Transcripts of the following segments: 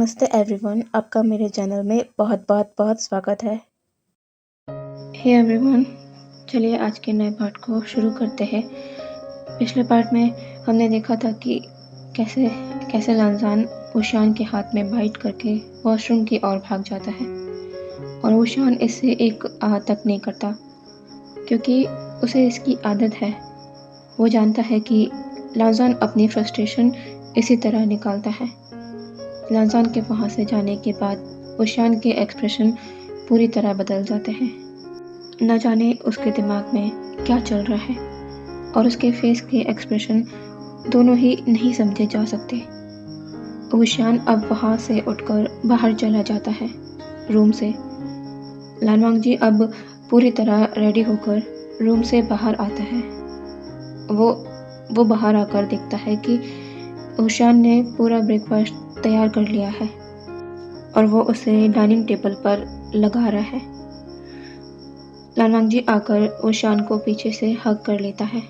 नमस्ते एवरीवन, आपका मेरे चैनल में बहुत बहुत बहुत स्वागत है। हे एवरीवन, चलिए आज के नए पार्ट को शुरू करते हैं। पिछले पार्ट में हमने देखा था कि कैसे कैसे लांजान ऊशियान के हाथ में बाइट करके वॉशरूम की ओर भाग जाता है और ऊशियान इससे एक आहत तक नहीं करता क्योंकि उसे इसकी आदत है। वो जानता है कि लांजान अपनी फ्रस्ट्रेशन इसी तरह निकालता है। लांजान के वहाँ से जाने के बाद ऊशियान के एक्सप्रेशन पूरी तरह बदल जाते हैं। न जाने उसके दिमाग में क्या चल रहा है और उसके फेस के एक्सप्रेशन दोनों ही नहीं समझे जा सकते। ऊशियान अब वहाँ से उठकर बाहर चला जाता है रूम से। लानवांग जी अब पूरी तरह रेडी होकर रूम से बाहर आता है। वो बाहर आकर देखता है कि ऊशियान ने पूरा ब्रेकफास्ट तैयार कर लिया है और वो उसे डाइनिंग टेबल पर लगा रहा है। लानवांग जी आकर ऊशियान को पीछे से हग कर लेता है।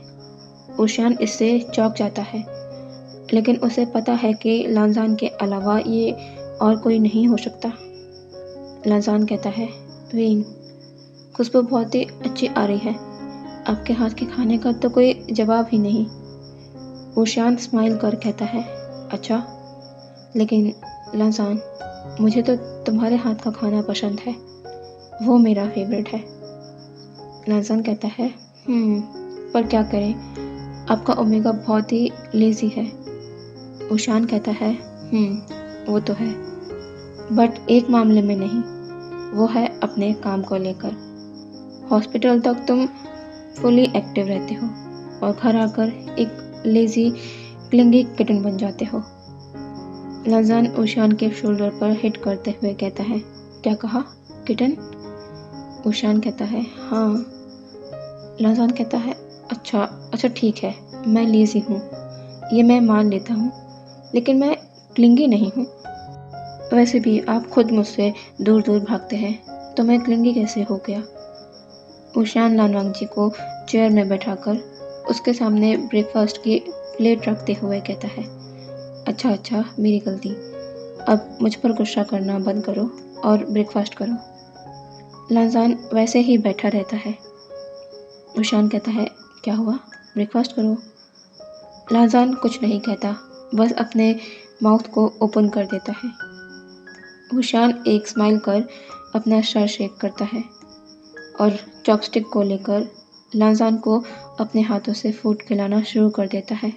ऊशियान इससे चौंक जाता है, लेकिन उसे पता है कि लांजान के अलावा ये और कोई नहीं हो सकता। लांजान कहता है, वीन, खुशबू बहुत ही अच्छी आ रही है। आपके हाथ के खाने का तो कोई जवाब ही नहीं। ऊशियान स्माइल कर कहता है, अच्छा, लेकिन लांजान, मुझे तो तुम्हारे हाथ का खाना पसंद है, वो मेरा फेवरेट है। लांजान कहता है, पर क्या करें, आपका ओमेगा बहुत ही लेज़ी है। ऊशियान कहता है, वो तो है, बट एक मामले में नहीं, वो है अपने काम को लेकर। हॉस्पिटल तक तुम फुली एक्टिव रहते हो और घर आकर एक लेज़ी क्लिंगी किटन बन जाते हो। लांजान ऊशियान के शोल्डर पर हिट करते हुए कहता है, क्या कहा, किटन? ऊशियान कहता है, हाँ। लांजान कहता है, अच्छा ठीक है, मैं लेज़ी हूँ, ये मैं मान लेता हूँ, लेकिन मैं क्लिंगी नहीं हूँ। वैसे भी आप खुद मुझसे दूर दूर भागते हैं, तो मैं क्लिंगी कैसे हो गया? ऊशियान लानवांग जी को चेयर में बैठाकर उसके सामने ब्रेकफास्ट की प्लेट रखते हुए कहता है, अच्छा, मेरी गलती। अब मुझ पर गुस्सा करना बंद करो और ब्रेकफास्ट करो। लांजान वैसे ही बैठा रहता है। ऊशियान कहता है, क्या हुआ, ब्रेकफास्ट करो। लांजान कुछ नहीं कहता, बस अपने माउथ को ओपन कर देता है। ऊशियान एक स्माइल कर अपना सर शेक करता है और चॉपस्टिक को लेकर लांजान को अपने हाथों से फूड खिलाना शुरू कर देता है।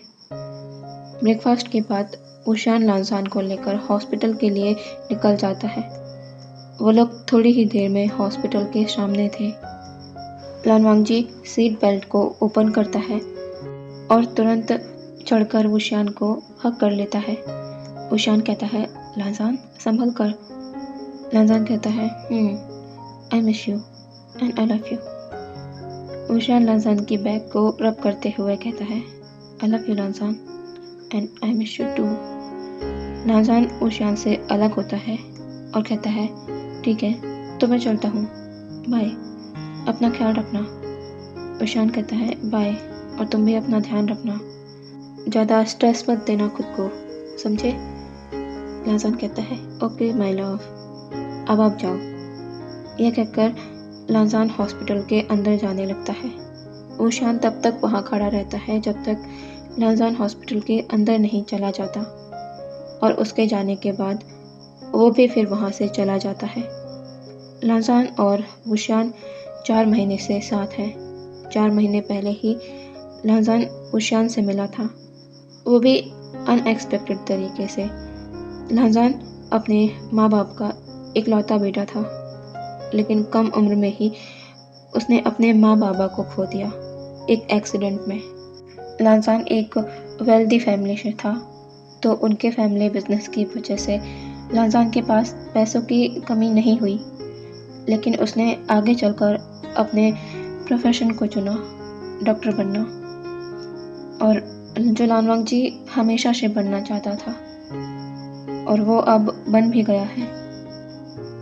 ब्रेकफास्ट के बाद ऊशियान लांजान को लेकर हॉस्पिटल के लिए निकल जाता है। वो लोग थोड़ी ही देर में हॉस्पिटल के सामने थे। लानवांग जी सीट बेल्ट को ओपन करता है और तुरंत चढ़कर ऊशियान को हक कर लेता है। ऊशियान कहता है, लांजान, संभल कर। लांजान कहता है, I miss you and I love you. ऊशियान लांजान की बैक को रब करते हुए कहता है, आई लव यू लांजान and I miss you too. लांजान ऊशियान से अलग होता है और कहता है, ठीक है, तो मैं चलता हूँ, बाय, अपना ख्याल रखना। ऊशियान कहता है, बाय, और तुम भी अपना ध्यान रखना, ज़्यादा स्ट्रेस मत देना खुद को, समझे? लांजान कहता है, ओके माय लव, अब आप जाओ। यह कहकर लांजान हॉस्पिटल के अंदर जाने लगता है। ऊशियान तब तक वहाँ खड़ा रहता है जब तक लांजान हॉस्पिटल के अंदर नहीं चला जाता, और उसके जाने के बाद वो भी फिर वहाँ से चला जाता है। लांजान और ऊशियान 4 महीने से साथ हैं। 4 महीने पहले ही लांजान ऊशियान से मिला था, वो भी अनएक्सपेक्टेड तरीके से। लांजान अपने माँ बाप का इकलौता बेटा था, लेकिन कम उम्र में ही उसने अपने माँ बाबा को खो दिया एक एक्सीडेंट में। लांजान एक वेल्दी फैमिली से था, तो उनके फैमिली बिजनेस की वजह से लांजान के पास पैसों की कमी नहीं हुई, लेकिन उसने आगे चलकर अपने प्रोफेशन को चुना, डॉक्टर बनना, और जो लानवांग जी हमेशा से बनना चाहता था, और वो अब बन भी गया है।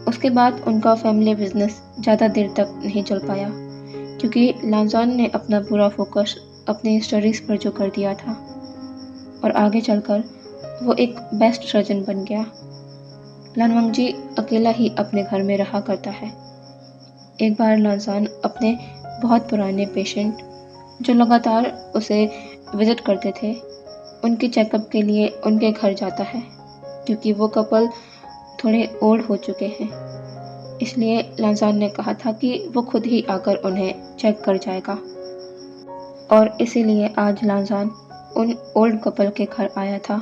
उसके बाद उनका फैमिली बिजनेस ज़्यादा देर तक नहीं चल पाया क्योंकि लांजान ने अपना पूरा फोकस अपने स्टडीज़ पर जो कर दिया था, और आगे चलकर वो एक बेस्ट सर्जन बन गया। लानवांगजी अकेला ही अपने घर में रहा करता है। एक बार लानसान अपने बहुत पुराने पेशेंट जो लगातार उसे विजिट करते थे, उनके चेकअप के लिए उनके घर जाता है, क्योंकि वो कपल थोड़े ओल्ड हो चुके हैं। इसलिए लानसान ने कहा था कि वो खुद ही आकर उन्हें चेक कर जाएगा, और इसीलिए आज लानसान उन ओल्ड कपल के घर आया था।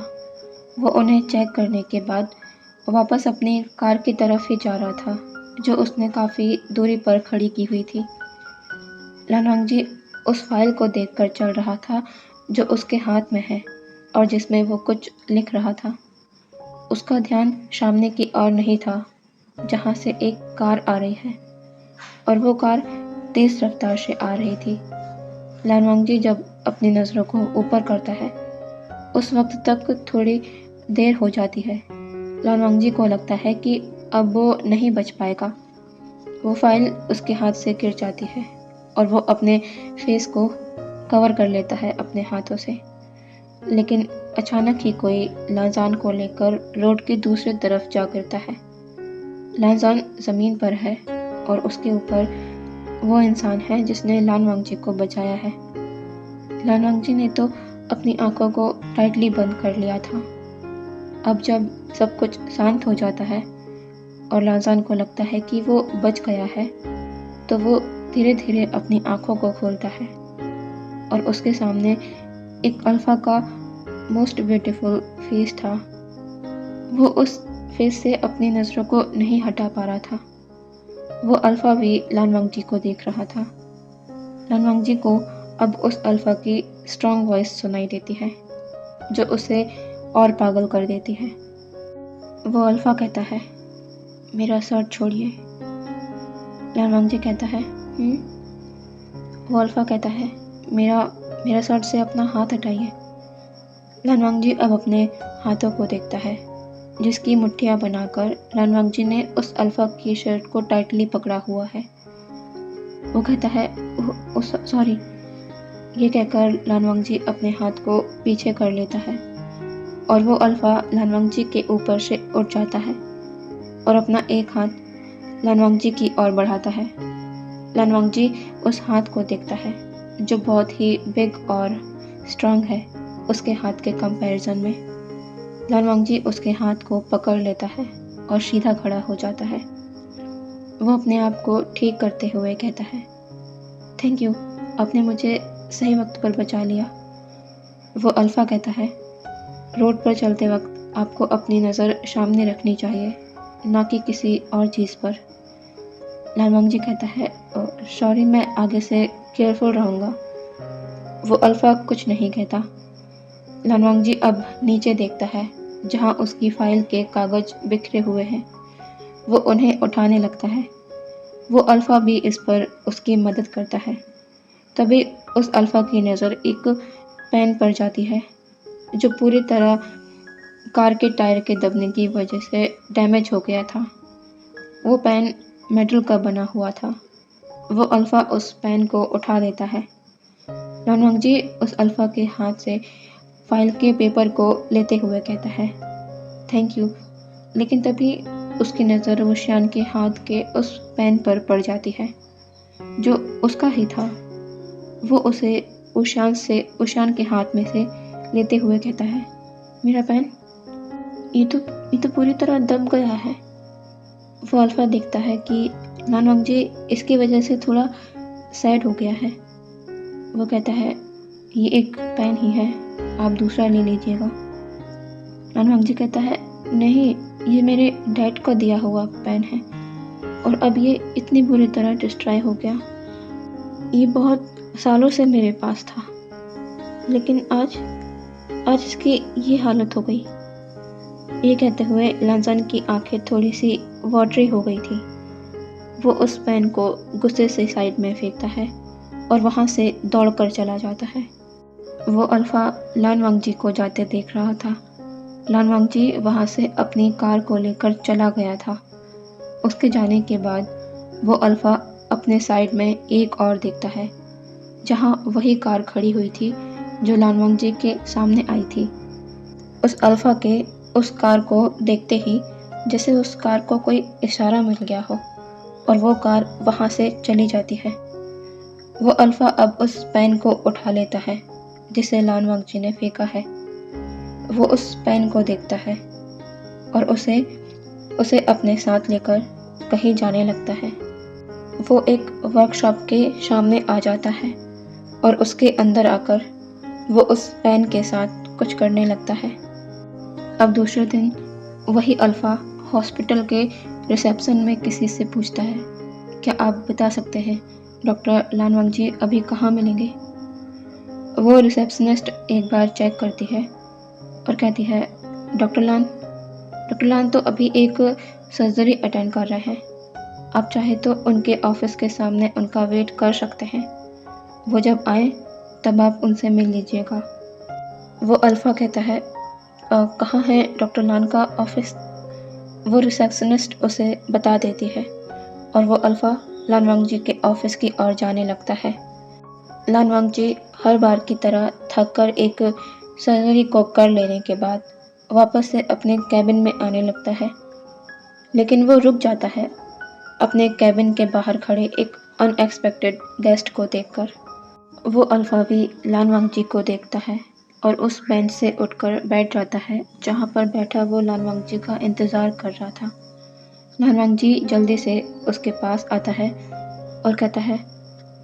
वो उन्हें चेक करने के बाद वापस अपनी कार की तरफ ही जा रहा था, जो उसने काफ़ी दूरी पर खड़ी की हुई थी। लानवांगजी उस फाइल को देखकर चल रहा था जो उसके हाथ में है और जिसमें वो कुछ लिख रहा था। उसका ध्यान सामने की ओर नहीं था, जहाँ से एक कार आ रही है, और वो कार तेज़ रफ्तार से आ रही थी। लानवांगजी जब अपनी नज़रों को ऊपर करता है, उस वक्त तक थोड़ी देर हो जाती है। लानवांगजी को लगता है कि अब वो नहीं बच पाएगा। वो फाइल उसके हाथ से गिर जाती है और वो अपने फेस को कवर कर लेता है अपने हाथों से। लेकिन अचानक ही कोई लानसान को लेकर रोड की दूसरी तरफ जा गिरता है। लानसान ज़मीन पर है और उसके ऊपर वो इंसान है जिसने लानवांगजी को बचाया है। लानवांगजी ने तो अपनी आंखों को टाइटली बंद कर लिया था। अब जब सब कुछ शांत हो जाता है और लानसान को लगता है कि वो बच गया है, तो वो धीरे धीरे अपनी आंखों को खोलता है और उसके सामने एक अल्फा का मोस्ट ब्यूटीफुल फेस था। वो उस फेस से अपनी नज़रों को नहीं हटा पा रहा था। वो अल्फा भी लानवांगजी को देख रहा था। लानवांगजी को अब उस अल्फा की स्ट्रॉन्ग वॉइस सुनाई देती है, जो उसे और पागल कर देती है। वो अल्फा कहता है, मेरा शर्ट छोड़िए। लानवांगजी कहता है, वो अल्फा कहता है, मेरा शर्ट से अपना हाथ हटाइए। लानवांगजी अब अपने हाथों को देखता है, जिसकी मुट्ठियाँ बनाकर लानवांगजी ने उस अल्फा की शर्ट को टाइटली पकड़ा हुआ है। वो कहता है, सॉरी। ये कहकर लानवांगजी अपने हाथ को पीछे कर लेता है और वो अल्फा लानवांगजी के ऊपर से उठ जाता है और अपना एक हाथ लानवांगजी की ओर बढ़ाता है। लानवांगजी उस हाथ को देखता है, जो बहुत ही बिग और स्ट्रांग है उसके हाथ के कंपैरिजन में। लानवांगजी उसके हाथ को पकड़ लेता है और सीधा खड़ा हो जाता है। वो अपने आप को ठीक करते हुए कहता है, थैंक यू, आपने मुझे सही वक्त पर बचा लिया। वो अल्फा कहता है, रोड पर चलते वक्त आपको अपनी नज़र सामने रखनी चाहिए, ना कि किसी और चीज़ पर। लानवांगजी कहता है, सॉरी, मैं आगे से केयरफुल रहूँगा। वो अल्फा कुछ नहीं कहता। लानवांगजी अब नीचे देखता है, जहाँ उसकी फाइल के कागज़ बिखरे हुए हैं। वो उन्हें उठाने लगता है। वो अल्फा भी इस पर उसकी मदद करता है। तभी उस अल्फा की नज़र एक पेन पर जाती है, जो पूरी तरह कार के टायर के दबने की वजह से डैमेज हो गया था। वो पेन मेटल का बना हुआ था। वो अल्फा उस पेन को उठा देता है। लानवांगजी उस अल्फा के हाथ से फाइल के पेपर को लेते हुए कहता है, थैंक यू। लेकिन तभी उसकी नज़र वुशियान के हाथ के उस पेन पर पड़ जाती है, जो उसका ही था। वो उसे वुशियान के हाथ में से लेते हुए कहता है, मेरा पेन, ये तो पूरी तरह दब गया है। वो अल्फा देखता है कि लानवांगजी इसकी वजह से थोड़ा सैड हो गया है। वो कहता है, ये एक पेन ही है, आप दूसरा ले लीजिएगा। लानवांगजी कहता है, नहीं, ये मेरे डैड का दिया हुआ पेन है और अब ये इतनी बुरी तरह डिस्ट्रॉय हो गया। ये बहुत सालों से मेरे पास था, लेकिन आज इसकी ये हालत हो गई। ये कहते हुए लानसान की आंखें थोड़ी सी वाटरी हो गई थी। वो उस पेन को गुस्से से साइड में फेंकता है और वहाँ से दौड़कर चला जाता है। वो अल्फा लानवांगजी को जाते देख रहा था। लानवांगजी वहाँ से अपनी कार को लेकर चला गया था। उसके जाने के बाद वो अल्फा अपने साइड में एक और देखता है, जहाँ वही कार खड़ी हुई थी जो लानवांगजी के सामने आई थी। उस अल्फा के उस कार को देखते ही जैसे उस कार को कोई इशारा मिल गया हो और वो कार वहाँ से चली जाती है। वो अल्फ़ा अब उस पेन को उठा लेता है जिसे लान वांगजी ने फेंका है। वो उस पेन को देखता है और उसे अपने साथ लेकर कहीं जाने लगता है। वो एक वर्कशॉप के सामने आ जाता है और उसके अंदर आकर वो उस पेन के साथ कुछ करने लगता है। अब दूसरे दिन वही अल्फ़ा हॉस्पिटल के रिसेप्शन में किसी से पूछता है, क्या आप बता सकते हैं डॉक्टर लान वांगजी अभी कहाँ मिलेंगे? वो रिसेप्शनिस्ट एक बार चेक करती है और कहती है, डॉक्टर लान तो अभी एक सर्जरी अटेंड कर रहे हैं। आप चाहे तो उनके ऑफिस के सामने उनका वेट कर सकते हैं। वो जब आए तब आप उनसे मिल लीजिएगा। वो अल्फ़ा कहता है, कहाँ है डॉक्टर लान का ऑफिस? वो रिसेप्शनिस्ट उसे बता देती है और वो अल्फ़ा लान वांगजी के ऑफिस की ओर जाने लगता है। लान वांगजी हर बार की तरह थक कर एक सर्जरी को कर लेने के बाद वापस से अपने कैबिन में आने लगता है, लेकिन वो रुक जाता है अपने कैबिन के बाहर खड़े एक अनएक्सपेक्टेड गेस्ट को देखकर। वो अल्फ़ा भी लान वांगजी को देखता है और उस बेंच से उठकर बैठ जाता है जहाँ पर बैठा वो लान वांगजी का इंतज़ार कर रहा था। लान वांगजी जल्दी से उसके पास आता है और कहता है,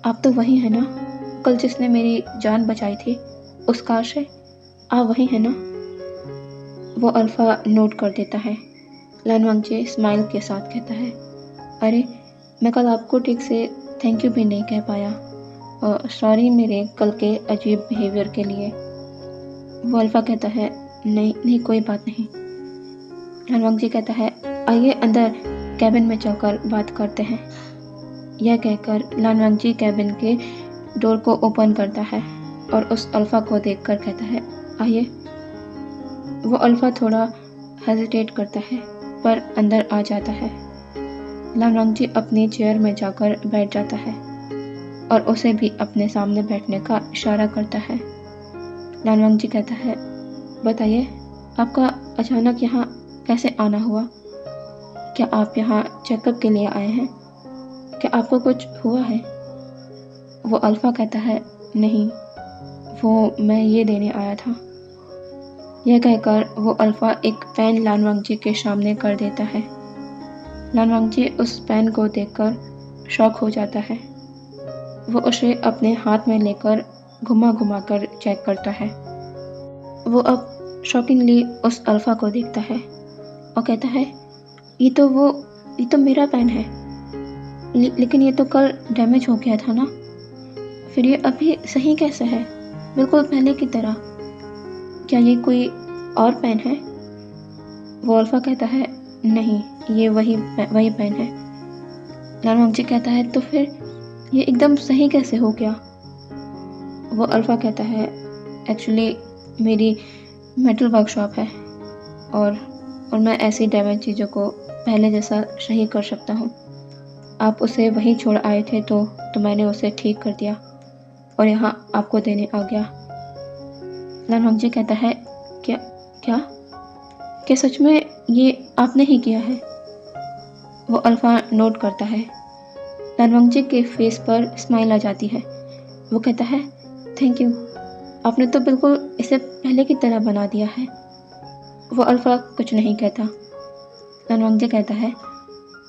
आप तो वही हैं ना, कल जिसने मेरी जान बचाई थी उस कार से? आप वही हैं ना? वो अल्फ़ा नोट कर देता है। लान वांगजी स्माइल के साथ कहता है, अरे मैं कल आपको ठीक से थैंक यू भी नहीं कह पाया और सॉरी मेरे कल के अजीब बिहेवियर के लिए। वो अल्फ़ा कहता है, नहीं कोई बात नहीं। लान वांगजी कहता है, आइए अंदर कैबिन में चलकर बात करते हैं। यह कहकर लान वांगजी कैबिन के डोर को ओपन करता है और उस अल्फ़ा को देखकर कहता है, आइए। वो अल्फ़ा थोड़ा हेजिटेट करता है पर अंदर आ जाता है। लान वांगजी अपनी चेयर में जाकर बैठ जाता है और उसे भी अपने सामने बैठने का इशारा करता है। लान वांगजी कहता है, बताइए आपका अचानक यहाँ कैसे आना हुआ? क्या आप यहाँ चेकअप के लिए आए हैं? क्या आपको कुछ हुआ है? वो अल्फ़ा कहता है, नहीं, वो मैं ये देने आया था। यह कहकर वो अल्फ़ा एक पेन लान वांगजी के सामने कर देता है। लान वांगजी उस पेन को देखकर शॉक हो जाता है। वो उसे अपने हाथ में लेकर घुमा घुमा कर चेक करता है। वो अब शॉकिंगली उस अल्फ़ा को देखता है और कहता है, ये तो मेरा पेन है, लेकिन ये तो कल डैमेज हो गया था ना, फिर ये अभी सही कैसे है, बिल्कुल पहले की तरह? क्या ये कोई और पेन है? वो अल्फ़ा कहता है, नहीं, ये वही पेन है। लान वांगजी कहता है, तो फिर ये एकदम सही कैसे हो गया? वो अल्फ़ा कहता है, एक्चुअली मेरी मेटल वर्कशॉप है और मैं ऐसी डैमेज चीज़ों को पहले जैसा सही कर सकता हूँ। आप उसे वहीं छोड़ आए थे तो मैंने उसे ठीक कर दिया और यहाँ आपको देने आ गया। लान वांगजी कहता है, क्या सच में ये आपने ही किया है? वो अल्फ़ा नोट करता है। लान वांगजी के फेस पर स्माइल आ जाती है। वो कहता है, थैंक यू, आपने तो बिल्कुल इसे पहले की तरह बना दिया है। वो अल्फ़ा कुछ नहीं कहता। लान वांगजी कहता है,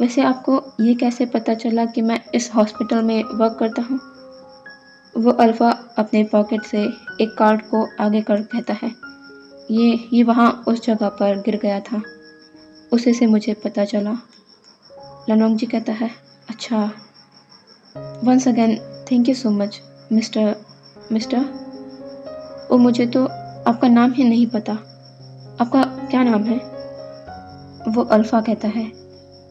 वैसे आपको ये कैसे पता चला कि मैं इस हॉस्पिटल में वर्क करता हूँ? वो अल्फ़ा अपने पॉकेट से एक कार्ड को आगे कर कहता है, ये वहाँ उस जगह पर गिर गया था, उसी से मुझे पता चला। लान वांगजी कहता है, अच्छा, once again thank you so much mister. ओ, मुझे तो आपका नाम ही नहीं पता, आपका क्या नाम है? वो अल्फ़ा कहता है,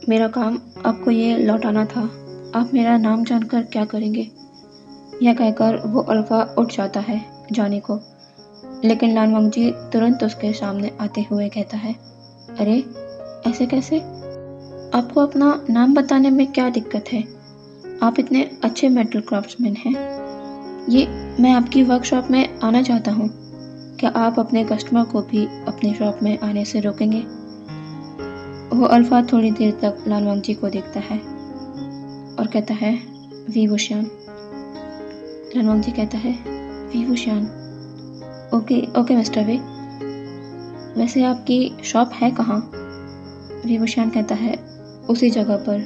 मेरा काम आपको ये लौटाना था, आप मेरा नाम जानकर क्या करेंगे? यह कहकर वो अल्फ़ा उठ जाता है जाने को, लेकिन लान वांगजी तुरंत उसके सामने आते हुए कहता है, अरे ऐसे कैसे? आपको अपना नाम बताने में क्या दिक्कत है? आप इतने अच्छे मेटल क्राफ्ट्समैन हैं। मैं आपकी वर्कशॉप में आना चाहता हूँ। क्या आप अपने कस्टमर को भी अपनी शॉप में आने से रोकेंगे? वो अल्फा थोड़ी देर तक लानवांग जी को देखता है और कहता है, वी वुशियान। लानवांग जी कहता है, वी वुशियान, ओके ओके मिस्टर वे, वैसे आपकी शॉप है कहाँ? वी वुशियान कहता है, उसी जगह पर,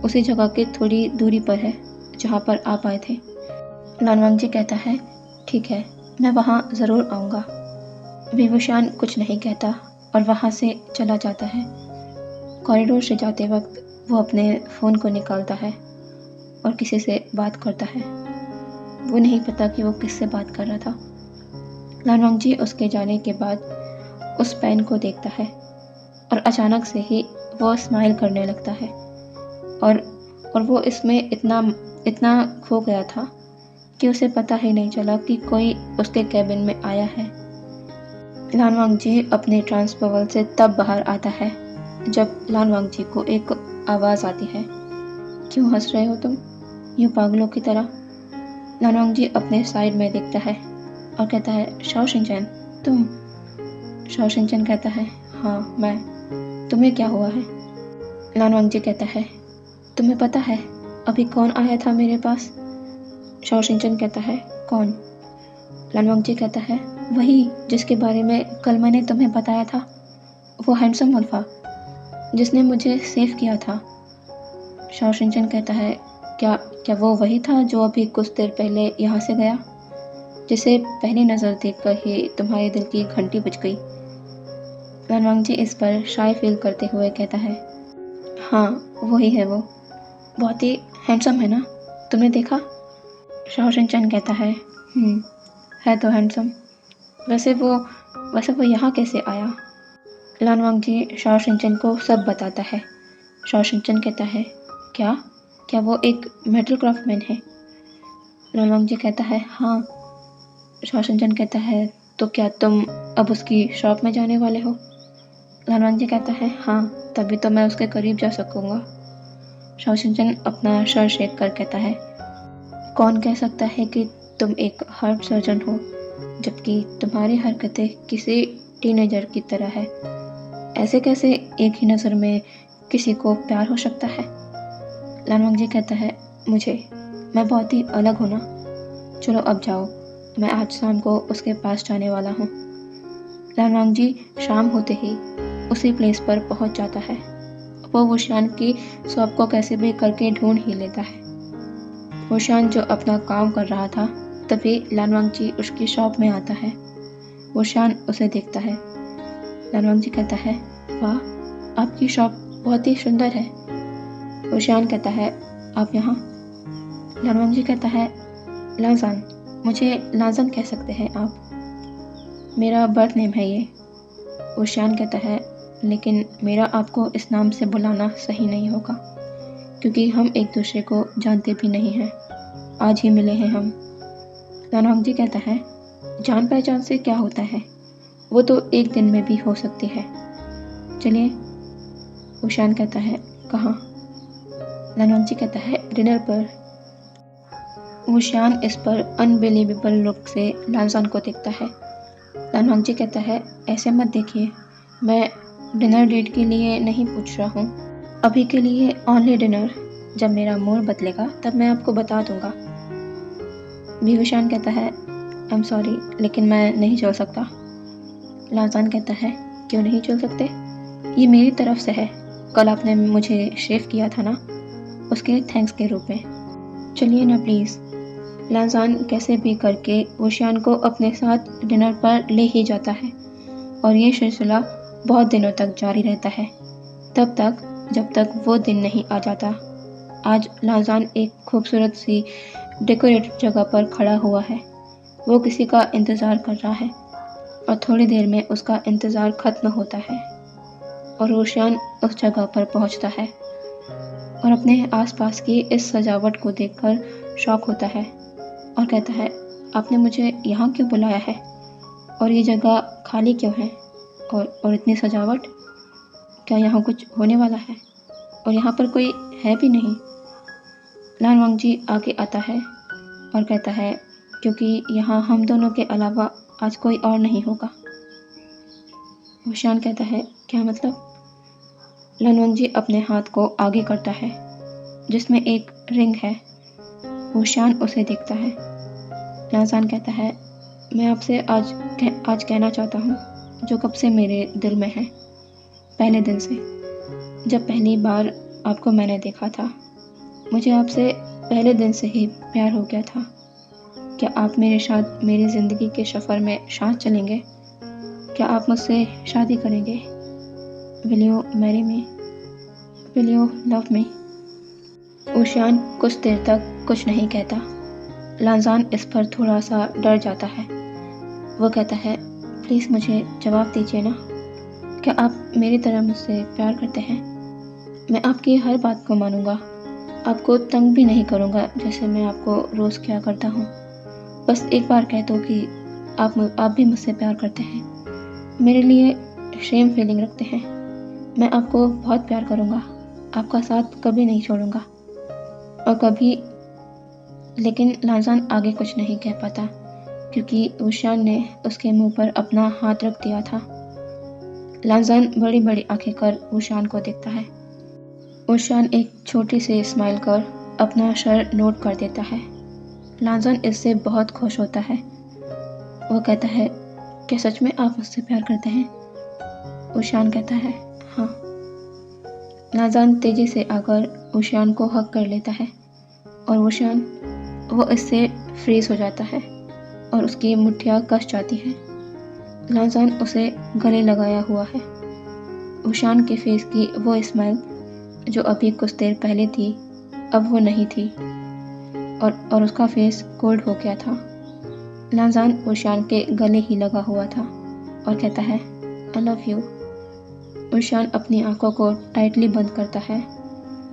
उसी जगह के थोड़ी दूरी पर है जहाँ पर आप आए थे। लानवांग जी कहता है, ठीक है, मैं वहाँ ज़रूर आऊँगा। वी वुशियान कुछ नहीं कहता और वहाँ से चला जाता है। कॉरिडोर से जाते वक्त वो अपने फ़ोन को निकालता है और किसी से बात करता है। वो नहीं पता कि वो किससे बात कर रहा था। लानवांग जी उसके जाने के बाद उस पेन को देखता है और अचानक से ही वो स्माइल करने लगता है और वो इसमें इतना खो गया था कि उसे पता ही नहीं चला कि कोई उसके केबिन में आया है। लानवांग जी अपने ट्रांसबवल से तब बाहर आता है जब लानवांग जी को एक आवाज़ आती है, क्यों हंस रहे हो तुम यूँ पागलों की तरह? लानवांग जी अपने साइड में देखता है और कहता है, शाओ शिनचैन, तुम? शाओ शिनचैन कहता है, हाँ मैं, तुम्हें क्या हुआ है? लानवांग जी कहता है, तुम्हें पता है अभी कौन आया था मेरे पास? शाओ शिनचैन कहता है, कौन? लानवांग जी कहता है, वही जिसके बारे में कल मैंने तुम्हें बताया था, वो हैंडसम अल्फा जिसने मुझे सेव किया था। शाओ शिनचैन कहता है, क्या वो वही था जो अभी कुछ देर पहले यहाँ से गया, जिसे पहली नज़र देखकर ही तुम्हारे दिल की घंटी बज गई? लानवांग जी इस पर शाय फील करते हुए कहता है, हाँ वही है, वो बहुत ही हैंडसम है ना, तुमने देखा? शाओ शिनचैन कहता है, है तो हैंडसम, वैसे वो यहाँ कैसे आया? लानवांग जी शाओ शिनचैन को सब बताता है। शाओ शिनचैन कहता है, क्या वो एक मेटल क्राफ्टमैन है? लानवांग जी कहता है, हाँ। शाओ शिनचैन कहता है, तो क्या तुम अब उसकी शॉप में जाने वाले हो? लानवांग जी कहता है, हाँ, तभी तो मैं उसके करीब जा सकूँगा। शाओ शिनचैन अपना सर शेक कर कहता है, कौन कह सकता है कि तुम एक हार्ट सर्जन हो, जबकि तुम्हारी हरकतें किसी टीनेजर की तरह है। ऐसे कैसे एक ही नज़र में किसी को प्यार हो सकता है? लानवांग जी कहता है, मैं बहुत ही अलग हूँ ना। चलो अब जाओ, मैं आज शाम को उसके पास जाने वाला हूँ। लानवांग जी शाम होते ही उसी प्लेस पर पहुँच जाता है। वो वुशियान की शॉप को कैसे भी करके ढूंढ ही लेता है। वुशियान जो अपना काम कर रहा था, तभी लानवांग जी उसकी शॉप में आता है। वुशियान उसे देखता है। लानवांग जी कहता है, वाह, आपकी शॉप बहुत ही सुंदर है। वुशियान कहता है, आप यहाँ? लानवांग जी कहता है, लाजान, मुझे लाजान कह सकते हैं आप, मेरा बर्थ नेम है ये। वुशियान कहता है, लेकिन मेरा आपको इस नाम से बुलाना सही नहीं होगा, क्योंकि हम एक दूसरे को जानते भी नहीं हैं, आज ही मिले हैं हम। लानवांग जी कहता है, जान पहचान से क्या होता है, वो तो एक दिन में भी हो सकती है। चलिए। वुशियान कहता है, कहाँ? लानवांग जी कहता है, डिनर पर। वुशियान इस पर अनबिलीवेबल लुक से लानजान को देखता है। लानवांग जी कहता है, ऐसे मत देखिए, मैं डिनर डेट के लिए नहीं पूछ रहा हूँ, अभी के लिए ओनली डिनर, जब मेरा मूड बदलेगा तब मैं आपको बता दूंगा। वुशियान कहता है, आई एम सॉरी, लेकिन मैं नहीं चल सकता। लानजान कहता है, क्यों नहीं चल सकते? ये मेरी तरफ से है, कल आपने मुझे शेव किया था ना, उसके थैंक्स के रूप में। चलिए ना प्लीज़। लानजान कैसे भी करके वुशियान को अपने साथ डिनर पर ले ही जाता है और ये सिलसिला बहुत दिनों तक जारी रहता है, तब तक जब तक वो दिन नहीं आ जाता। आज लानजान एक खूबसूरत सी डेकोरेटेड जगह पर खड़ा हुआ है। वो किसी का इंतज़ार कर रहा है और थोड़ी देर में उसका इंतज़ार ख़त्म होता है और वुशियान उस जगह पर पहुंचता है और अपने आसपास की इस सजावट को देखकर शॉक होता है और कहता है, आपने मुझे यहाँ क्यों बुलाया है और ये जगह खाली क्यों है और इतनी सजावट, क्या यहाँ कुछ होने वाला है? और यहाँ पर कोई है भी नहीं। लानवांग जी आगे आता है और कहता है, क्योंकि यहाँ हम दोनों के अलावा आज कोई और नहीं होगा। वुशियान कहता है, क्या मतलब? लानवंजी अपने हाथ को आगे करता है जिसमें एक रिंग है। वुशान उसे देखता है। लांजान कहता है, मैं आपसे आज कहना चाहता हूँ जो कब से मेरे दिल में है, पहले दिन से, जब पहली बार आपको मैंने देखा था। मुझे आपसे पहले दिन से ही प्यार हो गया था। क्या आप मेरे साथ मेरी ज़िंदगी के सफ़र में साथ चलेंगे? क्या आप मुझसे शादी करेंगे? Will you marry me? Will you love me? वुशान कुछ देर तक कुछ नहीं कहता। लांजान इस पर थोड़ा सा डर जाता है। वो कहता है, प्लीज़ मुझे जवाब दीजिए ना। क्या आप मेरी तरह मुझसे प्यार करते हैं? मैं आपकी हर बात को मानूंगा। आपको तंग भी नहीं करूंगा जैसे मैं आपको रोज़ किया करता हूँ। बस एक बार कह दो कि आप भी मुझसे प्यार करते हैं, मेरे लिए शेम फीलिंग रखते हैं। मैं आपको बहुत प्यार करूंगा, आपका साथ कभी नहीं छोड़ूंगा और कभी। लेकिन लांजान आगे कुछ नहीं कह पाता क्योंकि वुशान ने उसके मुंह पर अपना हाथ रख दिया था। लांजान बड़ी बड़ी आंखें कर वुशान को देखता है। वुशान एक छोटी सी स्माइल कर अपना सर नोट कर देता है। लांजान इससे बहुत खुश होता है। वो कहता है, क्या सच में आप मुझसे प्यार करते हैं? वुशान कहता है, हाँ। लांजान तेजी से आकर वुशान को हग कर लेता है और वो इससे फ्रीज हो जाता है और उसकी मुट्ठियाँ कस जाती हैं। लांजान उसे गले लगाया हुआ है। वुशान के फेस की वो स्माइल जो अभी कुछ देर पहले थी, अब वो नहीं थी और उसका फेस कोल्ड हो गया था। लांजान वुशान के गले ही लगा हुआ था और कहता है, आई लव यू। वुशान अपनी आंखों को टाइटली बंद करता है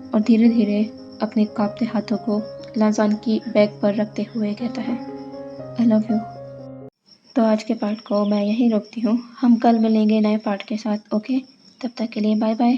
और धीरे धीरे अपने कांपते हाथों को लांजान की बैक पर रखते हुए कहता है, आई लव यू। तो आज के पार्ट को मैं यहीं रोकती हूँ। हम कल मिलेंगे नए पार्ट के साथ। ओके, तब तक के लिए बाय बाय।